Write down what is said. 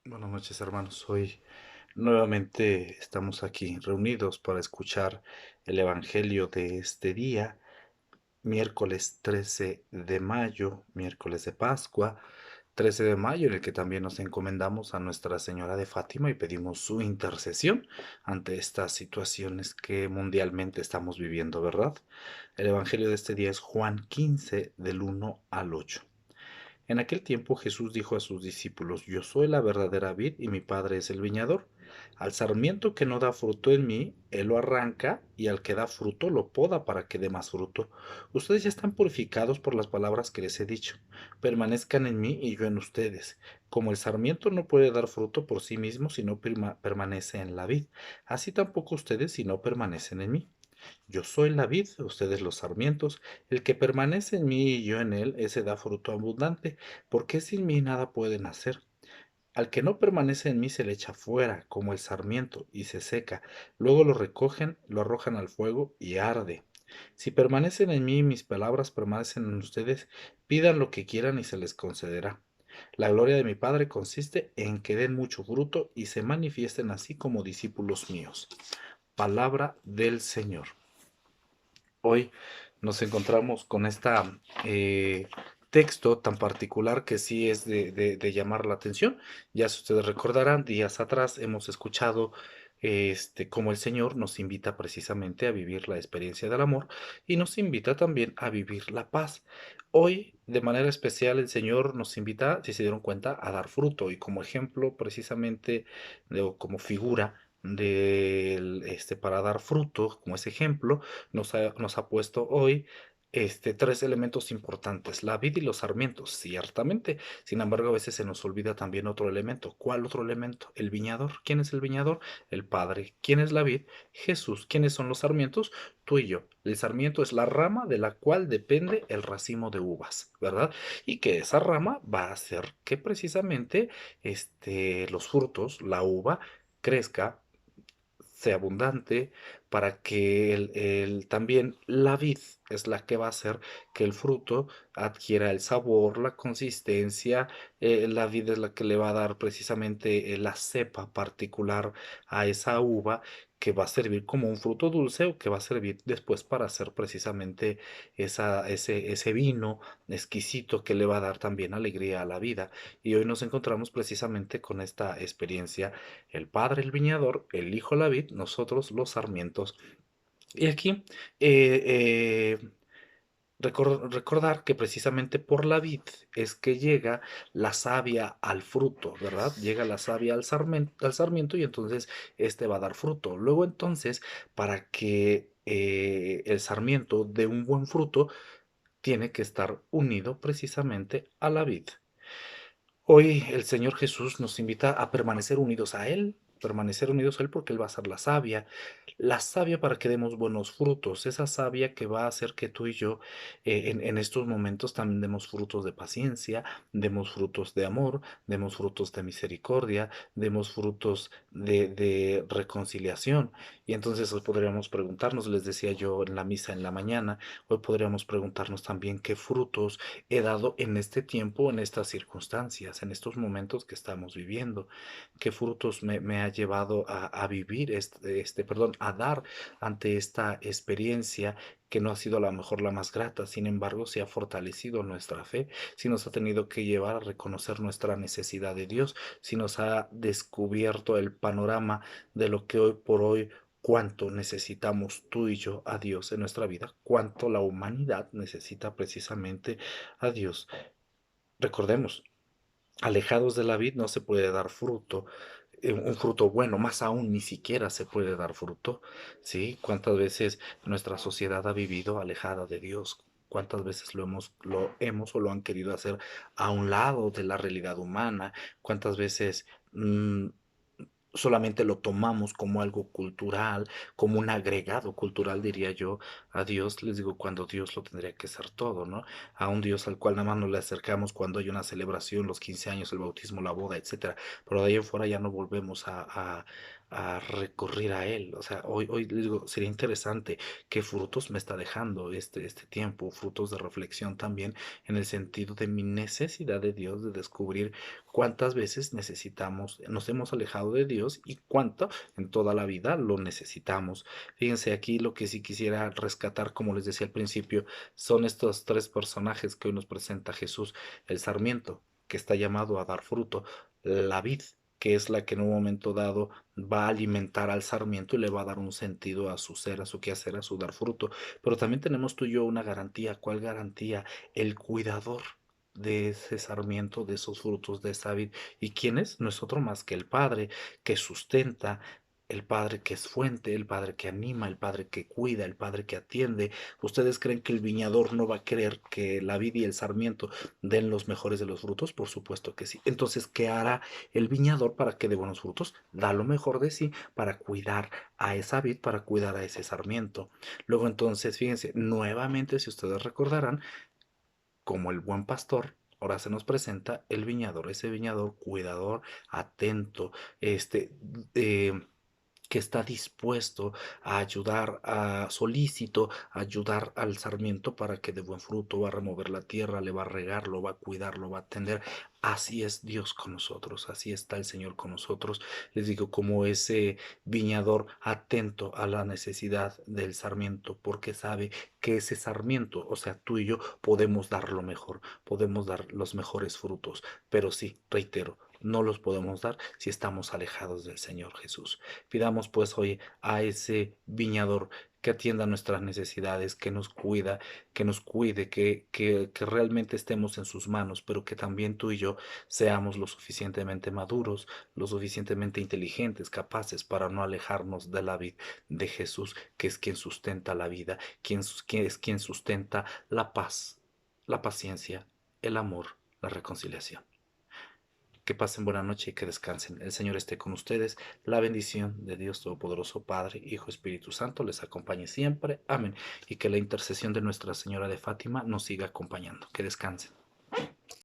Buenas noches, hermanos. Hoy nuevamente estamos aquí reunidos para escuchar el Evangelio de este día, miércoles 13 de mayo, miércoles de Pascua, 13 de mayo, en el que también nos encomendamos a Nuestra Señora de Fátima y pedimos su intercesión ante estas situaciones que mundialmente estamos viviendo, ¿verdad? El Evangelio de este día es Juan 15, del 1 al 8. En aquel tiempo Jesús dijo a sus discípulos: Yo soy la verdadera vid y mi Padre es el viñador. Al sarmiento que no da fruto en mí, él lo arranca, y al que da fruto lo poda para que dé más fruto. Ustedes ya están purificados por las palabras que les he dicho. Permanezcan en mí y yo en ustedes. Como el sarmiento no puede dar fruto por sí mismo si no permanece en la vid, así tampoco ustedes si no permanecen en mí. Yo soy la vid, ustedes los sarmientos. El que permanece en mí y yo en él, ese da fruto abundante, porque sin mí nada pueden hacer. Al que no permanece en mí se le echa fuera, como el sarmiento, y se seca. Luego lo recogen, lo arrojan al fuego y arde. Si permanecen en mí y mis palabras permanecen en ustedes, pidan lo que quieran y se les concederá. La gloria de mi Padre consiste en que den mucho fruto y se manifiesten así como discípulos míos. Palabra del Señor. Hoy nos encontramos con esta texto tan particular que sí es de llamar la atención. Ya si ustedes recordarán, días atrás hemos escuchado cómo el Señor nos invita precisamente a vivir la experiencia del amor y nos invita también a vivir la paz. Hoy, de manera especial, el Señor nos invita, si se dieron cuenta, a dar fruto y como ejemplo precisamente o como figura para dar fruto, como ese ejemplo, nos ha puesto hoy tres elementos importantes: la vid y los sarmientos, ciertamente. Sin embargo, a veces se nos olvida también otro elemento. ¿Cuál otro elemento? El viñador. ¿Quién es el viñador? El Padre. ¿Quién es la vid? Jesús. ¿Quiénes son los sarmientos? Tú y yo. El sarmiento es la rama de la cual depende el racimo de uvas, ¿verdad? Y que esa rama va a hacer que precisamente los frutos, la uva, crezca, sea abundante, para que también la vid es la que va a hacer que el fruto adquiera el sabor, la consistencia. La vid es la que le va a dar precisamente la cepa particular a esa uva, que va a servir como un fruto dulce o que va a servir después para hacer precisamente ese vino exquisito que le va a dar también alegría a la vida. Y hoy nos encontramos precisamente con esta experiencia: el Padre el viñador, el Hijo la vid, nosotros los sarmientos. Y aquí eh, eh, recordar que precisamente por la vid es que llega la savia al fruto, ¿verdad? Llega la savia al sarmiento y entonces este va a dar fruto. Luego entonces, para que el sarmiento dé un buen fruto, tiene que estar unido precisamente a la vid. Hoy el Señor Jesús nos invita a permanecer unidos a Él, porque Él va a ser la savia para que demos buenos frutos, esa savia que va a hacer que tú y yo en estos momentos también demos frutos de paciencia, demos frutos de amor, demos frutos de misericordia, demos frutos de reconciliación. Y entonces hoy podríamos preguntarnos, les decía yo en la misa en la mañana, hoy podríamos preguntarnos también qué frutos he dado en este tiempo, en estas circunstancias, en estos momentos que estamos viviendo. ¿Qué frutos me ha llevado a vivir perdón, a dar ante esta experiencia que no ha sido a lo mejor la más grata? Sin embargo, se ha fortalecido nuestra fe, si nos ha tenido que llevar a reconocer nuestra necesidad de Dios, si nos ha descubierto el panorama de lo que hoy por hoy, cuánto necesitamos tú y yo a Dios en nuestra vida, cuánto la humanidad necesita precisamente a Dios. Recordemos, alejados de la vid no se puede dar fruto, un fruto bueno, más aún ni siquiera se puede dar fruto, ¿sí? ¿Cuántas veces nuestra sociedad ha vivido alejada de Dios? ¿Cuántas veces lo hemos o lo han querido hacer a un lado de la realidad humana? ¿Cuántas veces solamente lo tomamos como algo cultural, como un agregado cultural, diría yo, a Dios? Les digo, cuando Dios lo tendría que ser todo, ¿no? A un Dios al cual nada más nos le acercamos cuando hay una celebración, los 15 años, el bautismo, la boda, etcétera. Pero de ahí en fuera ya no volvemos a recurrir a Él. O sea, hoy les digo, sería interesante qué frutos me está dejando este tiempo, frutos de reflexión también en el sentido de mi necesidad de Dios, de descubrir cuántas veces necesitamos, nos hemos alejado de Dios y cuánto en toda la vida lo necesitamos. Fíjense aquí lo que sí quisiera rescatar, como les decía al principio, son estos tres personajes que hoy nos presenta Jesús: el sarmiento, que está llamado a dar fruto; la vid, que es la que en un momento dado va a alimentar al sarmiento y le va a dar un sentido a su ser, a su quehacer, a su dar fruto. Pero también tenemos tú y yo una garantía. ¿Cuál garantía? El cuidador de ese sarmiento, de esos frutos, de esa vid. ¿Y quién es? No es otro más que el Padre, que sustenta, el Padre que es fuente, el Padre que anima, el Padre que cuida, el Padre que atiende. ¿Ustedes creen que el viñador no va a querer que la vid y el sarmiento den los mejores de los frutos? Por supuesto que sí. Entonces, ¿qué hará el viñador para que dé buenos frutos? Da lo mejor de sí para cuidar a esa vid, para cuidar a ese sarmiento. Luego entonces, fíjense, nuevamente, si ustedes recordarán, como el buen pastor, ahora se nos presenta el viñador, ese viñador cuidador, atento, este, eh, que está dispuesto a ayudar, a solícito, a ayudar al sarmiento para que dé buen fruto, va a remover la tierra, le va a regar, lo va a cuidar, lo va a atender. Así es Dios con nosotros, así está el Señor con nosotros. Les digo, como ese viñador atento a la necesidad del sarmiento, porque sabe que ese sarmiento, o sea, tú y yo, podemos dar lo mejor, podemos dar los mejores frutos, pero sí, reitero, no los podemos dar si estamos alejados del Señor Jesús. Pidamos pues hoy a ese viñador que atienda nuestras necesidades, que nos cuida, que nos cuide, que realmente estemos en sus manos, pero que también tú y yo seamos lo suficientemente maduros, lo suficientemente inteligentes, capaces para no alejarnos de la vida de Jesús, que es quien sustenta la vida, quien es quien sustenta la paz, la paciencia, el amor, la reconciliación. Que pasen buena noche y que descansen. El Señor esté con ustedes. La bendición de Dios Todopoderoso, Padre, Hijo, Espíritu Santo, les acompañe siempre. Amén. Y que la intercesión de Nuestra Señora de Fátima nos siga acompañando. Que descansen.